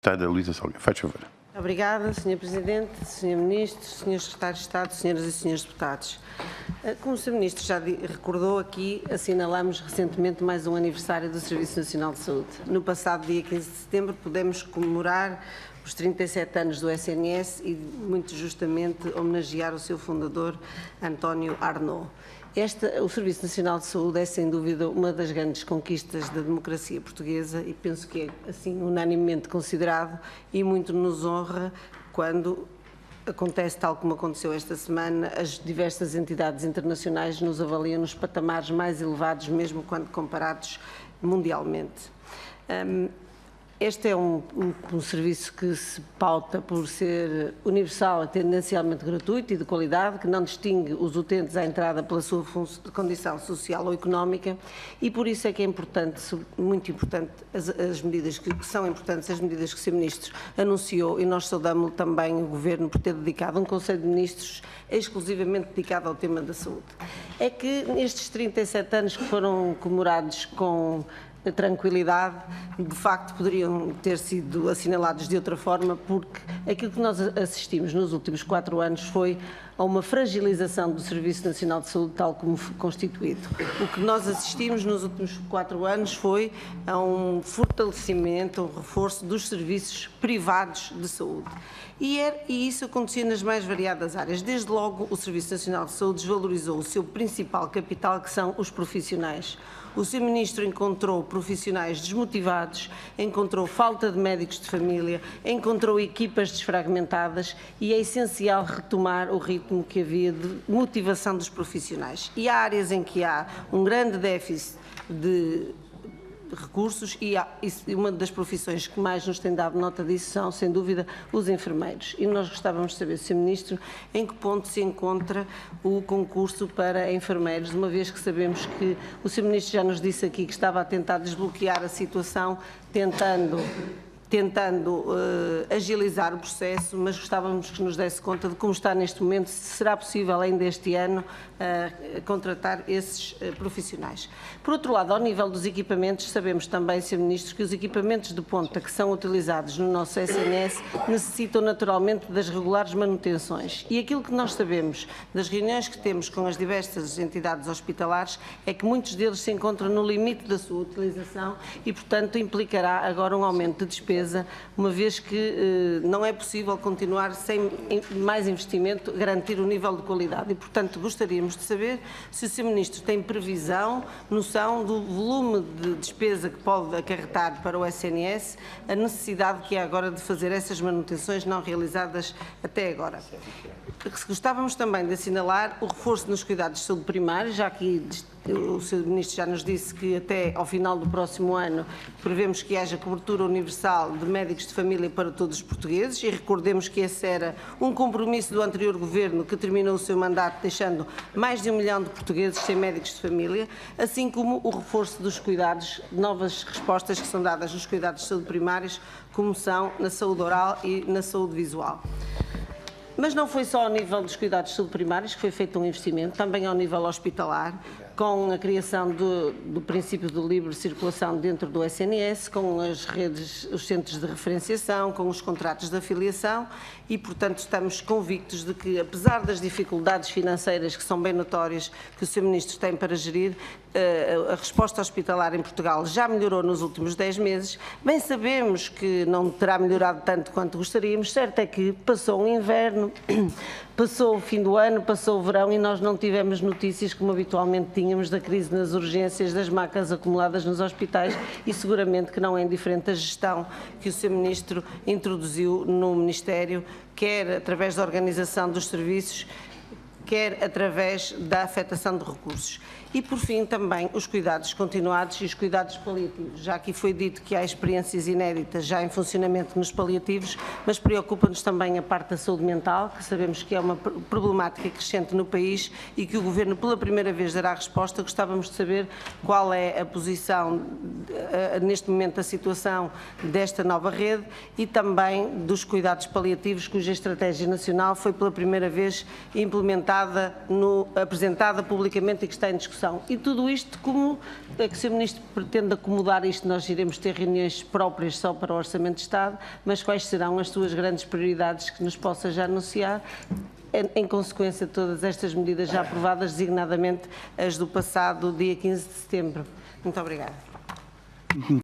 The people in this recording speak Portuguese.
Deputada Luísa Salgueiro, faz favor. Obrigada, Sr. Presidente, Sr. Ministro, Srs. Secretários de Estado, Senhoras e Senhores Deputados. Como o Sr. Ministro já recordou aqui, assinalamos recentemente mais um aniversário do Serviço Nacional de Saúde. No passado dia 15 de setembro pudemos comemorar os 37 anos do SNS e, muito justamente, homenagear o seu fundador, António Arnaud. O Serviço Nacional de Saúde é, sem dúvida, uma das grandes conquistas da democracia portuguesa e penso que é, assim, unanimemente considerado e muito nos honra quando acontece, tal como aconteceu esta semana, as diversas entidades internacionais nos avaliam nos patamares mais elevados, mesmo quando comparados mundialmente. Este é um serviço que se pauta por ser universal e tendencialmente gratuito e de qualidade, que não distingue os utentes à entrada pela sua condição social ou económica e por isso é que é importante, muito importante, as medidas que são importantes, as medidas que o Sr. Ministro anunciou e nós saudamos também o Governo por ter dedicado um Conselho de Ministros exclusivamente dedicado ao tema da saúde. É que nestes 37 anos que foram comemorados com tranquilidade, de facto poderiam ter sido assinalados de outra forma, porque aquilo que nós assistimos nos últimos 4 anos foi a uma fragilização do Serviço Nacional de Saúde tal como constituído. O que nós assistimos nos últimos 4 anos foi a um fortalecimento, um reforço dos serviços privados de saúde. E isso acontecia nas mais variadas áreas. Desde logo, o Serviço Nacional de Saúde desvalorizou o seu principal capital, que são os profissionais. O Sr. Ministro encontrou profissionais desmotivados, encontrou falta de médicos de família, encontrou equipas desfragmentadas e é essencial retomar o ritmo que havia de motivação dos profissionais. E há áreas em que há um grande déficit de recursos e uma das profissões que mais nos tem dado nota disso são, sem dúvida, os enfermeiros. E nós gostávamos de saber, Sr. Ministro, em que ponto se encontra o concurso para enfermeiros, uma vez que sabemos que o Sr. Ministro já nos disse aqui que estava a tentar desbloquear a situação, tentando agilizar o processo, mas gostávamos que nos desse conta de como está neste momento, se será possível ainda este ano contratar esses profissionais. Por outro lado, ao nível dos equipamentos, sabemos também, Sr. Ministro, que os equipamentos de ponta que são utilizados no nosso SNS necessitam naturalmente das regulares manutenções. E aquilo que nós sabemos das reuniões que temos com as diversas entidades hospitalares é que muitos deles se encontram no limite da sua utilização e, portanto, implicará agora um aumento de despesa, uma vez que não é possível continuar sem mais investimento, garantir o nível de qualidade. E, portanto, gostaríamos de saber se o Sr. Ministro tem previsão, noção do volume de despesa que pode acarretar para o SNS, a necessidade que há agora de fazer essas manutenções não realizadas até agora. Gostávamos também de assinalar o reforço nos cuidados de saúde primários, já que o Sr. Ministro já nos disse que até ao final do próximo ano prevemos que haja cobertura universal de médicos de família para todos os portugueses e recordemos que esse era um compromisso do anterior Governo que terminou o seu mandato deixando mais de 1 milhão de portugueses sem médicos de família, assim como o reforço dos cuidados, novas respostas que são dadas nos cuidados de saúde primários, como são na saúde oral e na saúde visual. Mas não foi só ao nível dos cuidados de saúde primários que foi feito um investimento, também ao nível hospitalar, com a criação do princípio de livre circulação dentro do SNS, com as redes, os centros de referenciação, com os contratos de afiliação e, portanto, estamos convictos de que, apesar das dificuldades financeiras que são bem notórias que o Sr. Ministro tem para gerir, a resposta hospitalar em Portugal já melhorou nos últimos 10 meses. Bem sabemos que não terá melhorado tanto quanto gostaríamos, certo é que passou um inverno, passou o fim do ano, passou o verão e nós não tivemos notícias como habitualmente tínhamos da crise nas urgências, das macas acumuladas nos hospitais e seguramente que não é indiferente a gestão que o Sr. Ministro introduziu no Ministério, quer através da organização dos serviços, quer através da afetação de recursos. E, por fim, também os cuidados continuados e os cuidados paliativos. Já aqui foi dito que há experiências inéditas já em funcionamento nos paliativos, mas preocupa-nos também a parte da saúde mental, que sabemos que é uma problemática crescente no país e que o Governo pela primeira vez dará resposta. Gostávamos de saber qual é a posição, neste momento, a situação desta nova rede e também dos cuidados paliativos, cuja estratégia nacional foi pela primeira vez implementada, apresentada publicamente e que está em discussão discussão. E tudo isto, como é que o Sr. Ministro pretende acomodar isto? Nós iremos ter reuniões próprias só para o Orçamento de Estado, mas quais serão as suas grandes prioridades que nos possa já anunciar, em consequência de todas estas medidas já aprovadas, designadamente as do passado dia 15 de setembro? Muito obrigada.